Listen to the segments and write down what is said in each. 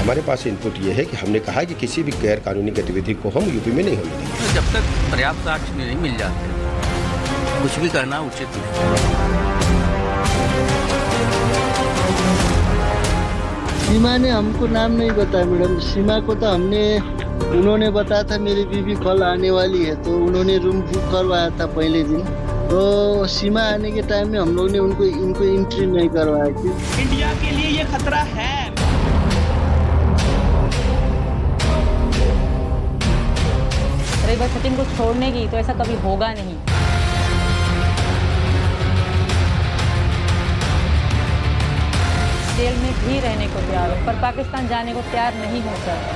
हमारे पास इनपुट ये है कि हमने कहा कि किसी भी गैर कानूनी गतिविधि को हम यूपी में नहीं होने देंगे। जब तक पर्याप्त साक्ष्य नहीं मिल जाते कुछ भी करना उचित नहीं। सीमा ने हमको नाम नहीं बताया मैडम। सीमा को तो उन्होंने बताया था मेरी बीवी कल आने वाली है, तो उन्होंने रूम बुक करवाया था पहले दिन। तो सीमा आने के टाइम में हम लोग ने इनको एंट्री नहीं करवाया थी। इंडिया के लिए ये खतरा है। रही बात सचिन को छोड़ने की, तो ऐसा कभी होगा नहीं। जेल में भी रहने को तैयार हो, पर पाकिस्तान जाने को तैयार नहीं हो सर।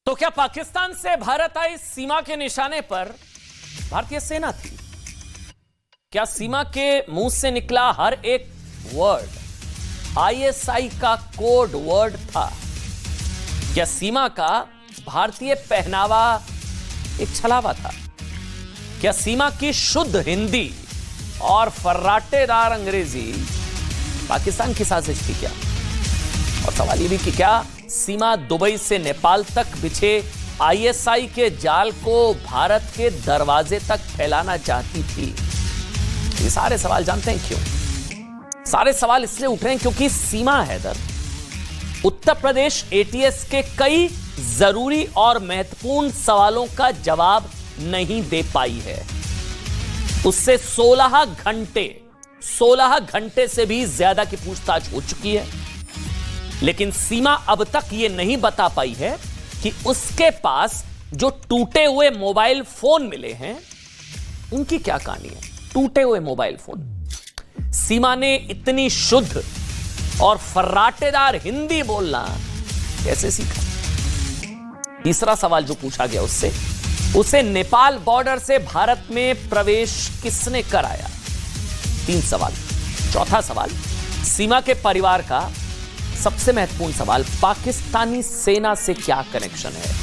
तो क्या पाकिस्तान से भारत आई सीमा के निशाने पर भारतीय सेना थी? क्या सीमा के मुंह से निकला हर एक वर्ड आईएसआई का कोड वर्ड था? क्या सीमा का भारतीय पहनावा एक छलावा था? क्या सीमा की शुद्ध हिंदी और फर्राटेदार अंग्रेजी पाकिस्तान की साजिश थी क्या? और सवाल ये भी कि क्या सीमा दुबई से नेपाल तक बिछे आईएसआई के जाल को भारत के दरवाजे तक फैलाना चाहती थी? ये सारे सवाल जानते हैं क्यों? सारे सवाल इसलिए उठ रहे हैं क्योंकि सीमा हैदर उत्तर प्रदेश एटीएस के कई जरूरी और महत्वपूर्ण सवालों का जवाब नहीं दे पाई है। उससे 16 घंटे से भी ज्यादा की पूछताछ हो चुकी है, लेकिन सीमा अब तक यह नहीं बता पाई है कि उसके पास जो टूटे हुए मोबाइल फोन मिले हैं उनकी क्या कहानी है। टूटे हुए मोबाइल फोन सीमा ने इतनी शुद्ध और फर्राटेदार हिंदी बोलना कैसे सीखा? तीसरा सवाल जो पूछा गया उसे नेपाल बॉर्डर से भारत में प्रवेश किसने कराया? 3 सवाल। चौथा सवाल, सीमा के परिवार का सबसे महत्वपूर्ण सवाल, पाकिस्तानी सेना से क्या कनेक्शन है?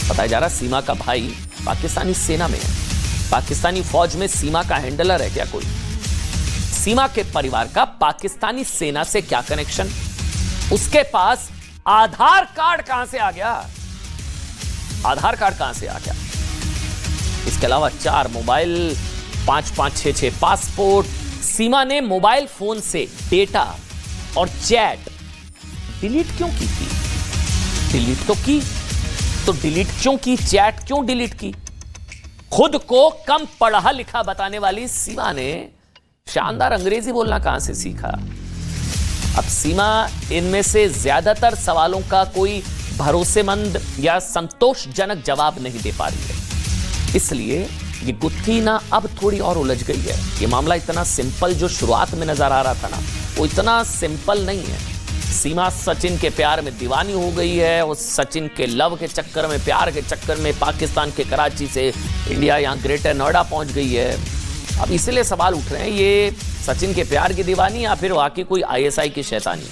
बताया जा रहा सीमा का भाई पाकिस्तानी सेना में है। पाकिस्तानी फौज में सीमा का हैंडलर है क्या कोई? सीमा के परिवार का पाकिस्तानी सेना से क्या कनेक्शन? उसके पास आधार कार्ड कहां से आ गया? आधार कार्ड कहां से आ गया? इसके अलावा 4 मोबाइल, 5-5, 6-6 पासपोर्ट। सीमा ने मोबाइल फोन से डेटा और चैट डिलीट क्यों की थी? डिलीट तो की, तो डिलीट क्यों की? चैट क्यों डिलीट की? खुद को कम पढ़ा लिखा बताने वाली सीमा ने शानदार अंग्रेजी बोलना कहां से सीखा? अब सीमा इनमें से ज्यादातर सवालों का कोई भरोसेमंद या संतोषजनक जवाब नहीं दे पा रही है। इसलिए ये गुत्थी ना अब थोड़ी और उलझ गई है। ये मामला इतना सिंपल जो शुरुआत में नजर आ रहा था ना, वो इतना सिंपल नहीं है। सीमा सचिन के प्यार में दीवानी हो गई है। वो सचिन के लव के चक्कर में, प्यार के चक्कर में पाकिस्तान के कराची से इंडिया यहां ग्रेटर नोएडा पहुंच गई है। अब इसीलिए सवाल उठ रहे हैं, ये सचिन के प्यार की दीवानी या फिर वाकई कोई आईएसआई की शैतानी?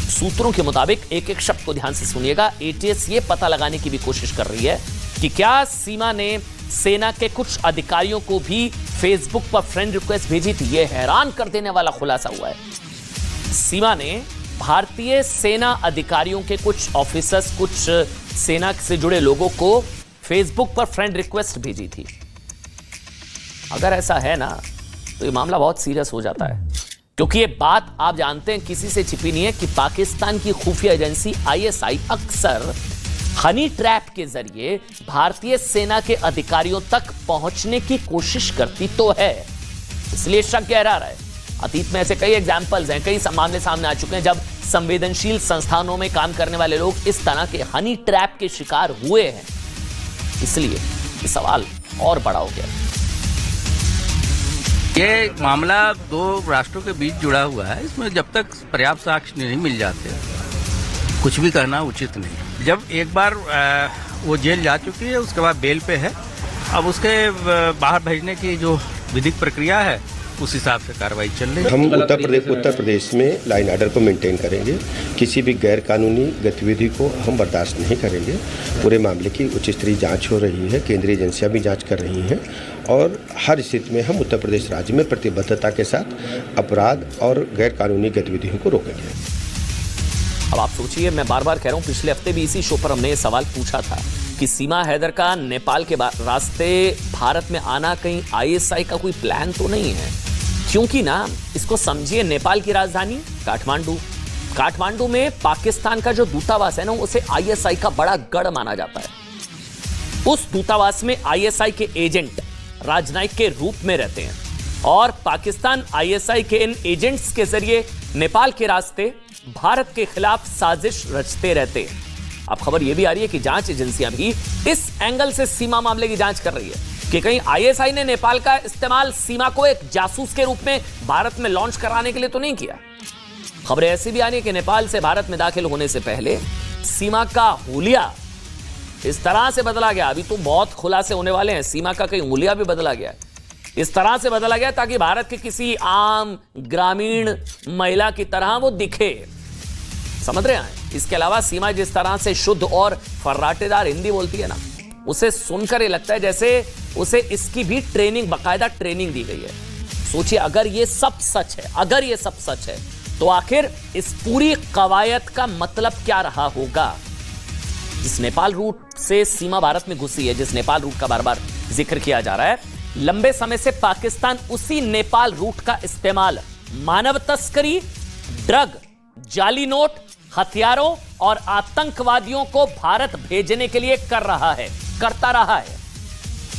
सूत्रों के मुताबिक, एक एक शब्द को ध्यान से सुनिएगा, एटीएस ये पता लगाने की भी कोशिश कर रही है कि क्या सीमा ने सेना के कुछ अधिकारियों को भी फेसबुक पर फ्रेंड रिक्वेस्ट भेजी थी। यह हैरान कर देने वाला खुलासा हुआ है। सीमा ने भारतीय सेना अधिकारियों के कुछ ऑफिसर्स, कुछ सेना से जुड़े लोगों को फेसबुक पर फ्रेंड रिक्वेस्ट भेजी थी। अगर ऐसा है ना, तो ये मामला बहुत सीरियस हो जाता है, क्योंकि ये बात आप जानते हैं किसी से छिपी नहीं है कि पाकिस्तान की खुफिया एजेंसी आईएसआई अक्सर हनी ट्रैप के जरिए भारतीय सेना के अधिकारियों तक पहुंचने की कोशिश करती तो है। इसलिए शक गहरा रहा है। अतीत में ऐसे कई एग्जाम्पल्स हैं, कई मामले सामने आ चुके हैं जब संवेदनशील संस्थानों में काम करने वाले लोग इस तरह के हनी ट्रैप के शिकार हुए हैं। इसलिए ये सवाल और बड़ा हो गया। ये मामला 2 राष्ट्रों के बीच जुड़ा हुआ है। इसमें जब तक पर्याप्त साक्ष्य नहीं मिल जाते कुछ भी करना उचित नहीं। जब एक बार वो जेल जा चुकी है, उसके बाद बेल पे है, अब उसके बाहर भेजने की जो विधिक प्रक्रिया है उस हिसाब से कार्रवाई चल रही है। हम उत्तर प्रदेश में लाइन ऑर्डर को मेंटेन करेंगे। किसी भी गैर कानूनी गतिविधि को हम बर्दाश्त नहीं करेंगे। पूरे मामले की उच्च स्तरीय जांच हो रही है, केंद्रीय एजेंसियां भी जांच कर रही हैं और हर स्थिति में हम उत्तर प्रदेश राज्य में प्रतिबद्धता के साथ अपराध और गैर कानूनी गतिविधियों को रोकेंगे। अब आप सोचिए, मैं बार बार कह रहा हूं, पिछले हफ्ते भी इसी शो पर हमने ये सवाल पूछा था कि सीमा हैदर का नेपाल के रास्ते भारत में आना कहीं आईएसआई का कोई प्लान तो नहीं है। क्योंकि ना, इसको समझिए, नेपाल की राजधानी काठमांडू में पाकिस्तान का जो दूतावास है ना, उसे आईएसआई का बड़ा गढ़ माना जाता है। उस दूतावास में आईएसआई के एजेंट राजनयिक के रूप में रहते हैं और पाकिस्तान आईएसआई के इन एजेंट्स के जरिए नेपाल के रास्ते भारत के खिलाफ साजिश रचते रहते हैं। अब खबर यह भी आ रही है कि जांच एजेंसियां भी इस एंगल से सीमा मामले की जांच कर रही है कि कहीं आईएसआई ने नेपाल का इस्तेमाल सीमा को एक जासूस के रूप में भारत में लॉन्च कराने के लिए तो नहीं किया। खबरें ऐसी भी आ रही है कि नेपाल से भारत में दाखिल होने से पहले सीमा का हुलिया इस तरह से बदला गया, अभी तो बहुत खुलासे होने वाले हैं, सीमा का कहीं हुलिया भी बदला गया, इस तरह से बदला गया ताकि भारत के किसी आम ग्रामीण महिला की तरह वो दिखे। समझ रहे हैं? इसके अलावा सीमा जिस तरह से शुद्ध और फर्राटेदार हिंदी बोलती है ना, उसे सुनकर ये लगता है जैसे उसे इसकी भी बाकायदा ट्रेनिंग दी गई है। सोचिए, अगर ये सब सच है, तो आखिर इस पूरी कवायद का मतलब क्या रहा होगा? जिस नेपाल रूट से सीमा भारत में घुसी है, जिस नेपाल रूट का बार बार जिक्र किया जा रहा है, लंबे समय से पाकिस्तान उसी नेपाल रूट का इस्तेमाल मानव तस्करी, ड्रग, जाली नोट, हथियारों और आतंकवादियों को भारत भेजने के लिए करता रहा है।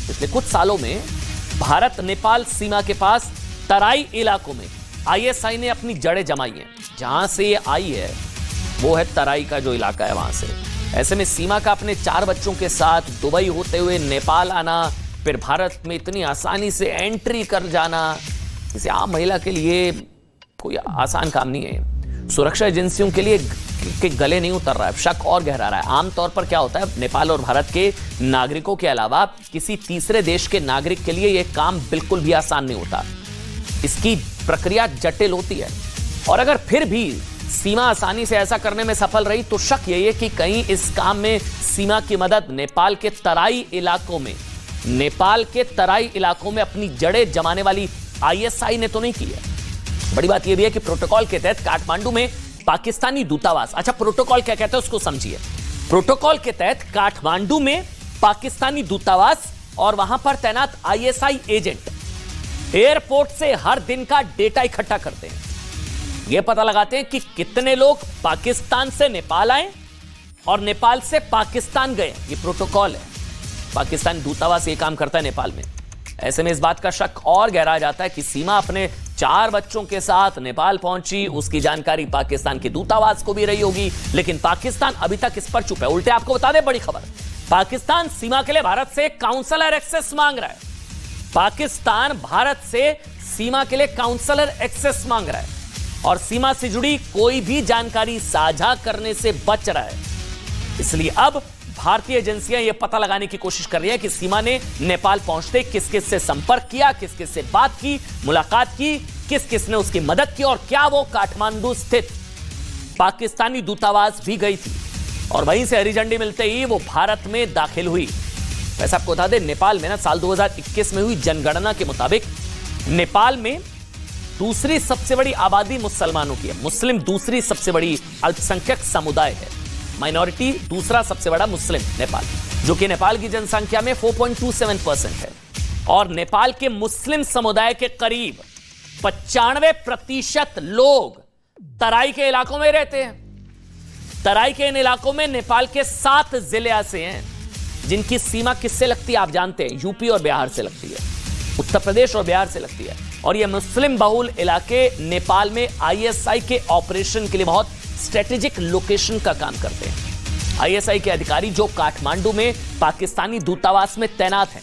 पिछले कुछ सालों में भारत नेपाल सीमा के पास तराई इलाकों में आईएसआई ने अपनी जड़ें जमाई हैं। जहां से ये आई है वो है तराई का जो इलाका है वहां से। ऐसे में सीमा का अपने 4 बच्चों के साथ दुबई होते हुए नेपाल आना, फिर भारत में इतनी आसानी से एंट्री कर जाना, किसी आम महिला के लिए कोई आसान काम नहीं है। सुरक्षा एजेंसियों के लिए के गले नहीं उतर रहा है, शक और गहरा रहा है। आमतौर पर क्या होता है, नेपाल और भारत के नागरिकों के अलावा किसी तीसरे देश के नागरिक के लिए यह काम बिल्कुल भी आसान नहीं होता। इसकी प्रक्रिया जटिल होती है और अगर फिर भी सीमा आसानी से ऐसा करने में सफल रही तो शक यही है कि कहीं इस काम में सीमा की मदद नेपाल के तराई इलाकों में अपनी जड़ें जमाने वाली आईएसआई ने तो नहीं की है। बड़ी बात यह भी है कि प्रोटोकॉल के तहत काठमांडू में पाकिस्तानी दूतावास, अच्छा प्रोटोकॉल क्या कहते हैं उसको समझिए। प्रोटोकॉल के तहत काठमांडू में पाकिस्तानी दूतावास और वहां पर तैनात आईएसआई एजेंट एयरपोर्ट से हर दिन का डेटा इकट्ठा करते हैं। यह पता लगाते हैं कि कितने लोग पाकिस्तान से नेपाल आए और नेपाल से पाकिस्तान गए। यह प्रोटोकॉल है, पाकिस्तानी दूतावास यह काम करता है नेपाल में। ऐसे में इस बात का शक और गहरा जाता है कि सीमा अपने 4 बच्चों के साथ नेपाल पहुंची, उसकी जानकारी पाकिस्तान के दूतावास को भी रही होगी, लेकिन पाकिस्तान अभी तक इस पर चुप है। उल्टे आपको बता दें बड़ी खबर, पाकिस्तान सीमा के लिए भारत से काउंसलर एक्सेस मांग रहा है। पाकिस्तान भारत से सीमा के लिए काउंसलर एक्सेस मांग रहा है और सीमा से जुड़ी कोई भी जानकारी साझा करने से बच रहा है। इसलिए अब भारतीय एजेंसियां यह पता लगाने की कोशिश कर रही हैं कि सीमा ने नेपाल पहुंचते किस किस से संपर्क किया, किस किस से बात की, मुलाकात की, किस किस ने उसकी मदद की और क्या वो काठमांडू स्थित पाकिस्तानी दूतावास भी गई थी और वहीं से हरी झंडी मिलते ही वो भारत में दाखिल हुई। वैसे आपको बता दें, नेपाल में ना साल 2021 में हुई जनगणना के मुताबिक नेपाल में दूसरी सबसे बड़ी आबादी मुसलमानों की है। मुस्लिम दूसरी सबसे बड़ी अल्पसंख्यक समुदाय है, माइनॉरिटी दूसरा सबसे बड़ा मुस्लिम नेपाल, जो कि नेपाल की जनसंख्या में 4.27% है और नेपाल के मुस्लिम समुदाय के करीब 95% लोग तराई के इलाकों में रहते हैं। तराई के इन इलाकों में नेपाल के 7 जिले ऐसे हैं जिनकी सीमा किससे लगती है आप जानते हैं, यूपी और बिहार से लगती है, उत्तर प्रदेश और बिहार से लगती है। और ये मुस्लिम बहुल इलाके नेपाल में आईएसआई के ऑपरेशन के लिए बहुत स्ट्रेटेजिक लोकेशन का काम करते हैं। आईएसआई के अधिकारी जो काठमांडू में पाकिस्तानी दूतावास में तैनात हैं,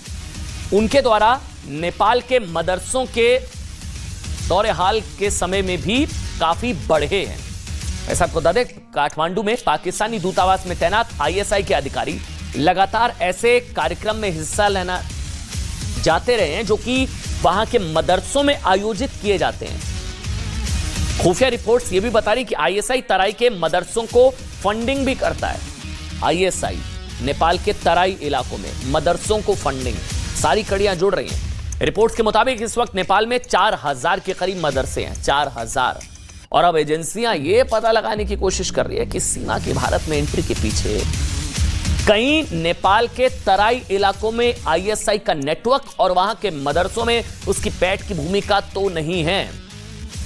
उनके द्वारा नेपाल के मदरसों के दौरे हाल के समय में भी काफी बढ़े हैं। ऐसा आपको बता दें, काठमांडू में पाकिस्तानी दूतावास में तैनात आईएसआई के अधिकारी लगातार ऐसे कार्यक्रम में हिस्सा लेना जाते रहे हैं जो कि वहां के मदरसों में आयोजित किए जाते हैं। खुफिया रिपोर्ट्स ये भी बता रही कि आईएसआई तराई के मदरसों को फंडिंग भी करता है। आईएसआई नेपाल के तराई इलाकों में मदरसों को फंडिंग, सारी कड़ियां जुड़ रही हैं। रिपोर्ट्स के मुताबिक इस वक्त नेपाल में 4000 के करीब मदरसे हैं, 4000। और अब एजेंसियां ये पता लगाने की कोशिश कर रही है कि सीमा की भारत में एंट्री के पीछे कहीं नेपाल के तराई इलाकों में आईएसआई का नेटवर्क और वहां के मदरसों में उसकी पैठ की भूमिका तो नहीं है।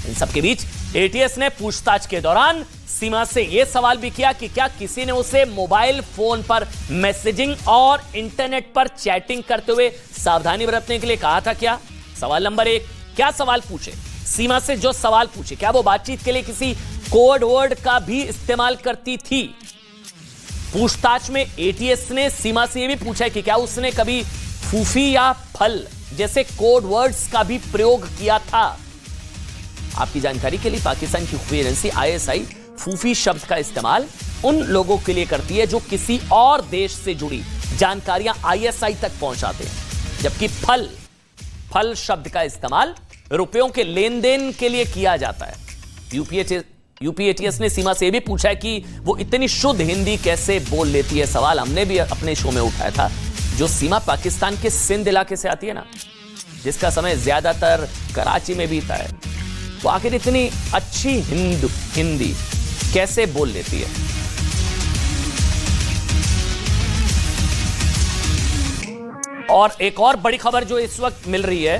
इन सबके बीच एटीएस ने पूछताछ के दौरान सीमा से यह सवाल भी किया कि क्या किसी ने उसे मोबाइल फोन पर मैसेजिंग और इंटरनेट पर चैटिंग करते हुए सावधानी बरतने के लिए कहा था क्या? सवाल नंबर 1, क्या सवाल पूछे? सीमा से जो सवाल पूछे, क्या वो बातचीत के लिए किसी कोड वर्ड का भी इस्तेमाल करती थी? पूछताछ में एटीएस ने सीमा से यह भी पूछा कि क्या उसने कभी फूफी या फल जैसे कोड वर्ड्स का भी प्रयोग किया था। आपकी जानकारी के लिए पाकिस्तान की खुफिया एजेंसी आईएसआई फूफी शब्द का इस्तेमाल उन लोगों के लिए करती है जो किसी और देश से जुड़ी जानकारियां आईएसआई तक पहुंचाते हैं, जबकि फल शब्द का इस्तेमाल रुपयों के लेन देन के लिए किया जाता है। यूपीएटीएस ने सीमा से भी पूछा कि वो इतनी शुद्ध हिंदी कैसे बोल लेती है। सवाल हमने भी अपने शो में उठाया था। जो सीमा पाकिस्तान के सिंध इलाके से आती है ना, जिसका समय ज्यादातर कराची में बीता है, वो आखिर इतनी अच्छी हिंदी कैसे बोल लेती है? और एक और बड़ी खबर जो इस वक्त मिल रही है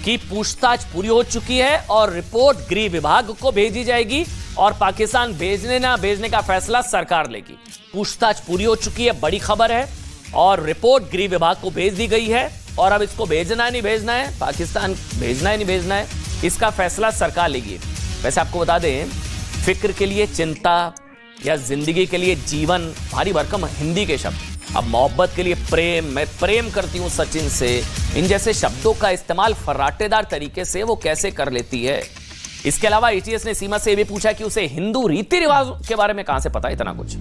कि पूछताछ पूरी हो चुकी है और रिपोर्ट गृह विभाग को भेजी जाएगी और पाकिस्तान भेजने ना भेजने का फैसला सरकार लेगी। पूछताछ पूरी हो चुकी है, बड़ी खबर है, और रिपोर्ट गृह विभाग को भेज दी गई है और अब इसको भेजना है नहीं भेजना है, पाकिस्तान भेजना है नहीं भेजना है, इसका फैसला सरकार लेगी। वैसे आपको बता दें, फिक्र के लिए चिंता या जिंदगी के लिए जीवन, भारी भरकम हिंदी के शब्द। अब मोहब्बत के लिए प्रेम, मैं प्रेम करती हूं सचिन से, इन जैसे शब्दों का इस्तेमाल फर्राटेदार तरीके से वो कैसे कर लेती है। इसके अलावा एटीएस ने सीमा से भी पूछा कि उसे हिंदू रीति रिवाज के बारे में कहां से पता इतना कुछ।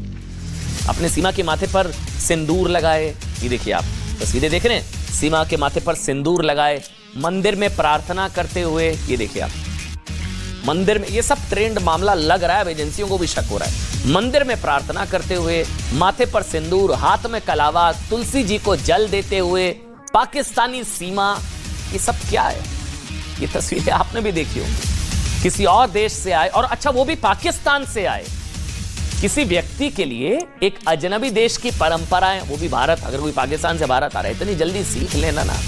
अपने सीमा के माथे पर सिंदूर लगाए, ये देखिए आप तस्वीरें देख रहे हैं, सीमा के माथे पर सिंदूर लगाए, मंदिर में प्रार्थना करते हुए, ये देखिए आप मंदिर में, ये सब ट्रेंड मामला लग रहा है, अब एजेंसियों को भी शक हो रहा है। मंदिर में प्रार्थना करते हुए, माथे पर सिंदूर, हाथ में कलावा, तुलसी जी को जल देते हुए, पाकिस्तानी सीमा, ये सब क्या है? ये तस्वीरें आपने भी देखी होंगी। किसी और देश से आए, और अच्छा वो भी पाकिस्तान से आए, किसी व्यक्ति के लिए एक अजनबी देश की परंपराएं, वो भी भारत, अगर कोई पाकिस्तान से भारत आ रहा है, इतनी जल्दी सीख लेना ना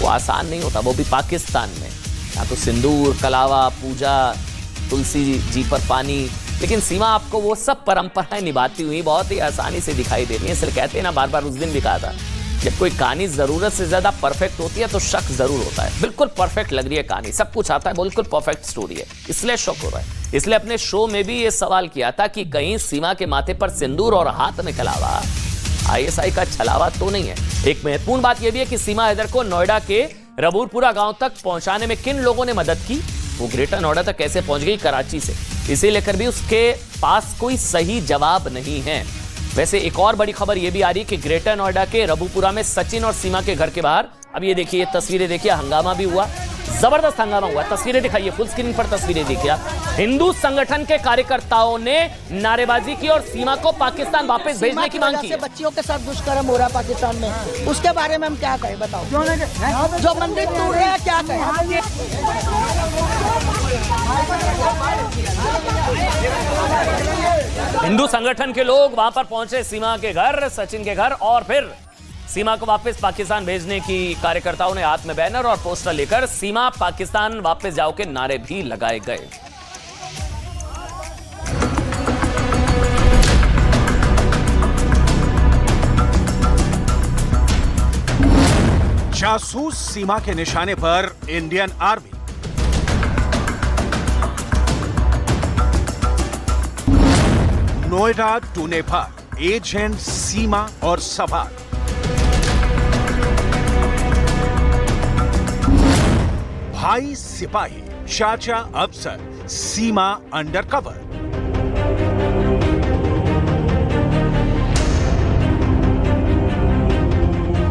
वो आसान नहीं होता, वो भी पाकिस्तान में। यहाँ तो सिंदूर, कलावा, पूजा, तुलसी जी पर पानी, लेकिन सीमा आपको वो सब परंपराएं निभाती हुई बहुत ही आसानी से दिखाई दे रही है। इसलिए कहते हैं ना, बार बार उस दिन भी कहा था, जब कोई कहानी जरूरत से ज्यादा परफेक्ट होती है तो शक जरूर होता है। बिल्कुल परफेक्ट लग रही है कहानी, सब कुछ आता है, बिल्कुल परफेक्ट स्टोरी है, इसलिए शक हो रहा है। इसलिए अपने शो में भी ये सवाल किया था कि कहीं सीमा के माथे पर सिंदूर और हाथ में कलावा आईएसआई का छलावा तो नहीं है। एक महत्वपूर्ण बात यह भी है कि सीमा हैदर को नोएडा के रबूरपुरा गांव तक पहुंचाने में किन लोगों ने मदद की, वो ग्रेटर नोएडा तक कैसे पहुंच गई कराची से, इसे लेकर भी उसके पास कोई सही जवाब नहीं है। वैसे एक और बड़ी खबर यह भी आ रही है कि ग्रेटर नोएडा के रबूपुरा में सचिन और सीमा के घर के बाहर, अब ये देखिए, ये तस्वीरें देखिए, हंगामा भी हुआ, जबरदस्त हंगामा हुआ। तस्वीरें दिखाइए, फुल स्क्रीन पर तस्वीरें देखिए। हिंदू संगठन के कार्यकर्ताओं ने नारेबाजी की और सीमा को पाकिस्तान वापस भेजने की मांग की। बच्चियों के साथ दुष्कर्म हो रहा है पाकिस्तान में, उसके बारे में हम क्या कहें, बताओ। जो मंदिर टूट रहे हैं, क्या कहें? हिंदू संगठन के लोग वहां पर पहुंचे, सीमा के घर, सचिन के घर, और फिर सीमा को वापस पाकिस्तान भेजने की कार्यकर्ताओं ने हाथ में बैनर और पोस्टर लेकर सीमा पाकिस्तान वापस जाओ के नारे भी लगाए गए। जासूस सीमा के निशाने पर Indian army. Noida to Nepal, agent Seema और सवाल। भाई सिपाही, चाचा अफसर, सीमा अंडरकवर।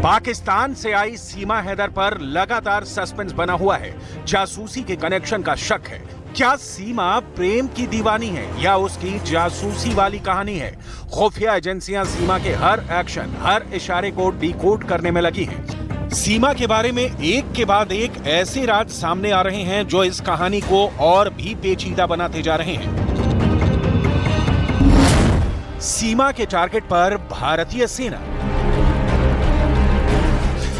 पाकिस्तान से आई सीमा हैदर पर लगातार सस्पेंस बना हुआ है। जासूसी के कनेक्शन का शक है। क्या सीमा प्रेम की दीवानी है या उसकी जासूसी वाली कहानी है? खुफिया एजेंसियां सीमा के हर एक्शन, हर इशारे को डिकोड करने में लगी हैं। सीमा के बारे में एक के बाद एक ऐसे राज सामने आ रहे हैं जो इस कहानी को और भी पेचीदा बनाते जा रहे हैं। सीमा के टारगेट पर भारतीय सेना।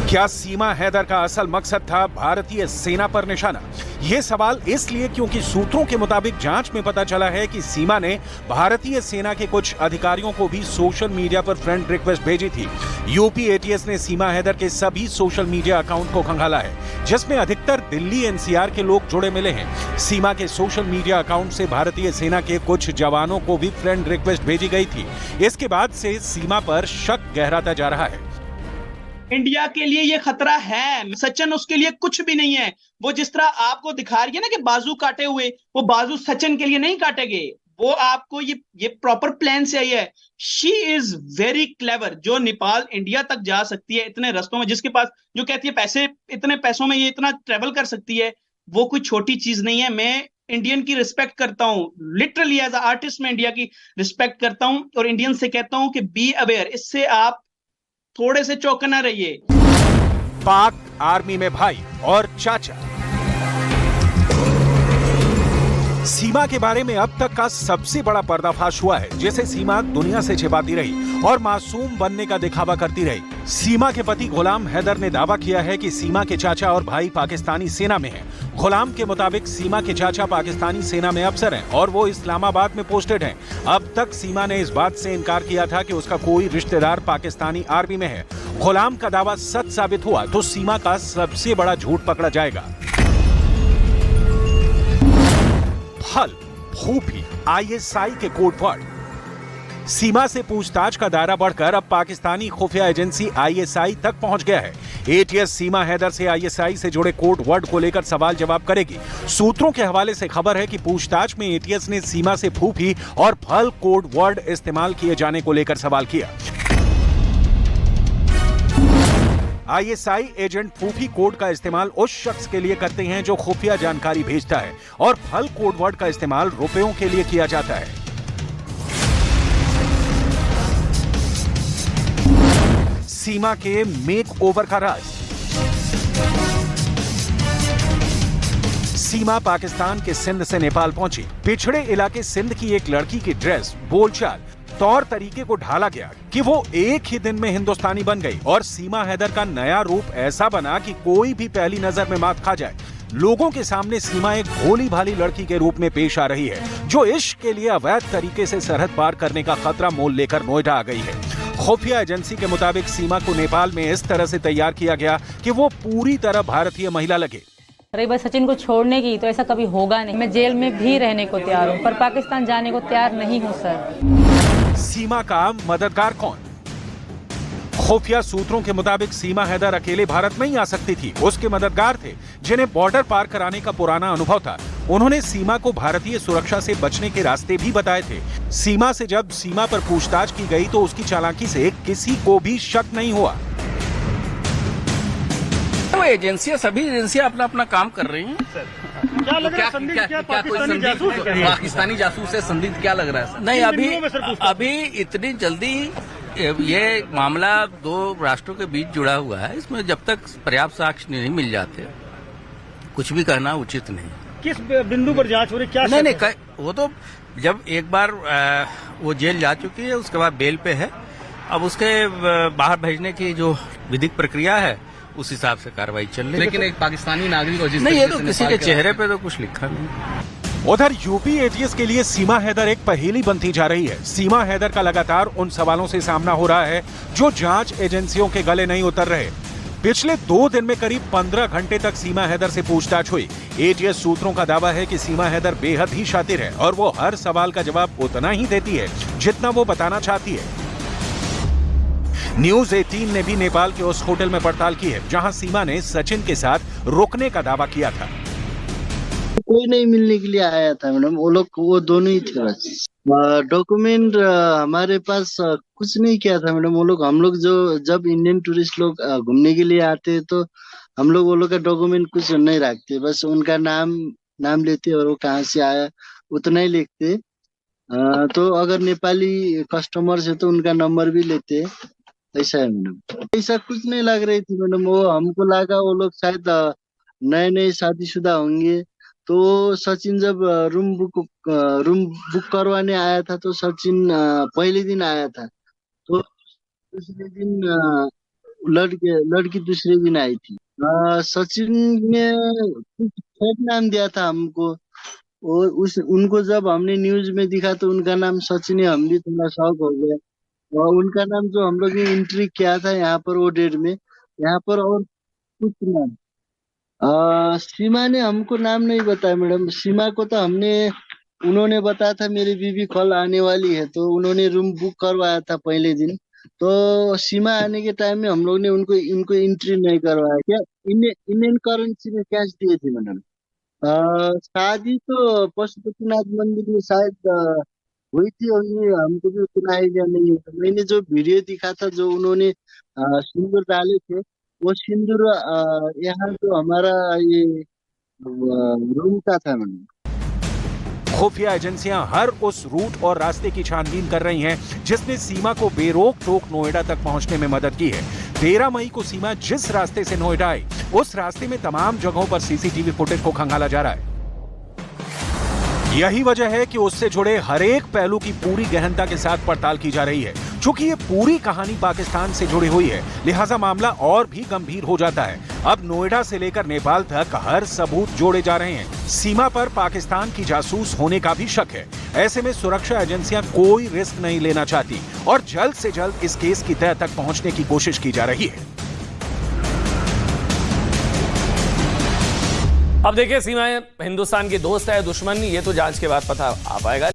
क्या सीमा हैदर का असल मकसद था भारतीय सेना पर निशाना? यह सवाल इसलिए क्योंकि सूत्रों के मुताबिक जांच में पता चला है कि सीमा ने भारतीय सेना के कुछ अधिकारियों को भी सोशल मीडिया पर फ्रेंड रिक्वेस्ट भेजी थी। यूपी एटीएस ने सीमा हैदर के सभी सोशल मीडिया अकाउंट को खंगाला है, जिसमें अधिकतर दिल्ली एनसीआर के लोग जुड़े मिले हैं। सीमा के सोशल मीडिया अकाउंट से भारतीय सेना के कुछ जवानों को भी फ्रेंड रिक्वेस्ट भेजी गई थी। इसके बाद से सीमा पर शक गहराता जा रहा है। इंडिया के लिए ये खतरा है, सचिन उसके लिए कुछ भी नहीं है। वो जिस तरह आपको दिखा रही है ना कि बाजू काटे हुए, वो बाजू सचिन के लिए नहीं काटे गए। वो आपको ये प्रॉपर प्लान से आई है। शी इज वेरी क्लेवर, जो नेपाल इंडिया तक जा सकती है इतने रस्तों में, जिसके पास जो कहती है पैसे, इतने पैसों में ये इतना ट्रेवल कर सकती है, वो कोई छोटी चीज नहीं है। मैं इंडियन की रिस्पेक्ट करता हूं, लिटरली एज अ आर्टिस्ट मैं इंडिया की रिस्पेक्ट करता हूं और इंडियन से कहता हूं कि बी अवेयर, इससे आप थोड़े से चौकन्ना रहिए। पाक आर्मी में भाई और चाचा। सीमा के बारे में अब तक का सबसे बड़ा पर्दाफाश हुआ है, जिसे सीमा दुनिया से छिपाती रही और मासूम बनने का दिखावा करती रही। सीमा के पति गुलाम हैदर ने दावा किया है कि सीमा के चाचा और भाई पाकिस्तानी सेना में हैं। गुलाम के मुताबिक सीमा के चाचा पाकिस्तानी सेना में अफसर हैं और वो इस्लामाबाद में पोस्टेड हैं। अब तक सीमा ने इस बात से इनकार किया था कि उसका कोई रिश्तेदार पाकिस्तानी आर्मी में है। गुलाम का दावा सच साबित हुआ तो सीमा का सबसे बड़ा झूठ पकड़ा जाएगा। फल, फूफी, आईएसआई के कोड वर्ड। सीमा से पूछताछ का दायरा बढ़कर अब पाकिस्तानी खुफिया एजेंसी आईएसआई तक पहुंच गया है। एटीएस सीमा हैदर से आईएसआई से जुड़े कोड वर्ड को लेकर सवाल जवाब करेगी। सूत्रों के हवाले से खबर है कि पूछताछ में एटीएस ने सीमा से फूफी और फल कोड वर्ड इस्तेमाल किए जाने को लेकर सवाल किया। आईएसआई एजेंट फूफी कोड का इस्तेमाल उस शख्स के लिए करते हैं जो खुफिया जानकारी भेजता है और फल कोड वर्ड का इस्तेमाल रुपयों के लिए किया जाता है। सीमा के मेक ओवर का राज। सीमा पाकिस्तान के सिंध से नेपाल पहुंची। पिछड़े इलाके सिंध की एक लड़की की ड्रेस, बोलचाल, तौर तरीके को ढाला गया कि वो एक ही दिन में हिंदुस्तानी बन गई और सीमा हैदर का नया रूप ऐसा बना कि कोई भी पहली नजर में मात खा जाए। लोगों के सामने सीमा एक भोली भाली लड़की के रूप में पेश आ रही है, जो इश्क के लिए अवैध तरीके से सरहद पार करने का खतरा मोल लेकर नोएडा आ गई है। खुफिया एजेंसी के मुताबिक सीमा को नेपाल में इस तरह से तैयार किया गया कि वो पूरी तरह भारतीय महिला लगे। रही बात सचिन को छोड़ने की, तो ऐसा कभी होगा नहीं। मैं जेल में भी रहने को तैयार हूँ, पर पाकिस्तान जाने को तैयार नहीं हूँ सर। सीमा का मददगार कौन? खुफिया सूत्रों के मुताबिक सीमा हैदर अकेले भारत में ही आ सकती थी। उसके मददगार थे जिन्हें बॉर्डर पार कराने का पुराना अनुभव था। उन्होंने सीमा को भारतीय सुरक्षा से बचने के रास्ते भी बताए थे। सीमा से जब सीमा पर पूछताछ की गई तो उसकी चालाकी से किसी को भी शक नहीं हुआ। तो एजेंसियां, सभी एजेंसियां अपना अपना काम कर रही हैं। क्या लग रहा है? क्या पाकिस्तानी जासूस है? पाकिस्तानी जासूस है, संदिग्ध क्या लग रहा है? नहीं, अभी इतनी जल्दी ये मामला दो राष्ट्रों के बीच जुड़ा हुआ है। इसमें जब तक पर्याप्त साक्ष्य नहीं मिल जाते, कुछ भी कहना उचित नहीं। किस बिंदु पर जांच हो रही? क्या नहीं, वो तो जब एक बार वो जेल जा चुकी है, उसके बाद बेल पे है। अब उसके बाहर भेजने की जो विधिक प्रक्रिया है, उस हिसाब से कार्रवाई चल रही है। लेकिन एक पाकिस्तानी नागरिक और नहीं, ये तो किसी के चेहरे पे तो कुछ लिखा नहीं। उधर यूपी एटीएस के लिए सीमा हैदर एक पहेली बनती जा रही है। सीमा हैदर का लगातार उन सवालों से सामना हो रहा है जो जांच एजेंसियों के गले नहीं उतर रहे। पिछले 2 दिन में करीब 15 घंटे तक सीमा हैदर से पूछताछ हुई। एटीएस सूत्रों का दावा है कि सीमा हैदर बेहद ही शातिर है और वो हर सवाल का जवाब उतना ही देती है जितना वो बताना चाहती है। न्यूज 18 ने भी नेपाल के उस होटल में पड़ताल की है जहां सीमा ने सचिन के साथ रुकने का दावा किया था। कोई नहीं मिलने के लिए आया था मैडम, वो दोनों ही थे बस। डॉक्यूमेंट हमारे पास कुछ नहीं किया था मैडम। हम लोग जो जब इंडियन टूरिस्ट लोग घूमने के लिए आते हैं तो हम लोग वो लोग का डॉक्यूमेंट कुछ नहीं रखते, बस उनका नाम लेते और वो कहाँ से आया उतना ही लिखते। तो अगर नेपाली कस्टमर्स है तो उनका नंबर भी लेते, ऐसा है मैडम। ऐसा कुछ नहीं लग रही थी मैडम, वो हमको लगा वो लोग शायद नए नए शादीशुदा होंगे। तो सचिन जब रूम बुक करवाने आया था तो सचिन पहले दिन आया था, तो दूसरे दिन लड़की दूसरे दिन आई थी। सचिन ने कुछ फेक नाम दिया था हमको, और उनको जब हमने न्यूज में दिखा तो उनका नाम सचिन है, हम भी थोड़ा शॉक हो गए। और उनका नाम जो हम लोग ने एंट्री किया था यहाँ पर वो डेट में, यहाँ पर और कुछ नाम सीमा ने हमको नाम नहीं बताया मैडम। सीमा को तो उन्होंने बताया था मेरी बीवी कल आने वाली है, तो उन्होंने रूम बुक करवाया था पहले दिन। तो सीमा आने के टाइम में हम लोग ने इनको एंट्री नहीं करवाया। क्या इंडियन करेंसी में कैश दिए थे मैडम। शादी तो पशुपतिनाथ मंदिर में शायद हुई थी, और ये हमको भी उतना आइडिया नहीं है। तो मैंने जो वीडियो दिखा था जो उन्होंने सिंदूर डाले थे, वो सिंदूर यहाँ जो हमारा ये रूम का था मैडम। खुफिया एजेंसियां हर उस रूट और रास्ते की छानबीन कर रही हैं जिसने सीमा को बेरोक टोक नोएडा तक पहुंचने में मदद की है। 13 मई को सीमा जिस रास्ते से नोएडा आई, उस रास्ते में तमाम जगहों पर सीसीटीवी फुटेज को खंगाला जा रहा है। यही वजह है कि उससे जुड़े हर एक पहलू की पूरी गहनता के साथ पड़ताल की जा रही है। चूंकि ये पूरी कहानी पाकिस्तान से जुड़ी हुई है, लिहाजा मामला और भी गंभीर हो जाता है। अब नोएडा से लेकर नेपाल तक हर सबूत जोड़े जा रहे हैं। सीमा पर पाकिस्तान की जासूस होने का भी शक है। ऐसे में सुरक्षा एजेंसियां कोई रिस्क नहीं लेना चाहती और जल्द से जल्द इस केस की तह तक पहुंचने की कोशिश की जा रही है। अब देखिए, सीमा हिंदुस्तान की दोस्त है दुश्मन, ये तो जांच के बाद पता आ पाएगा।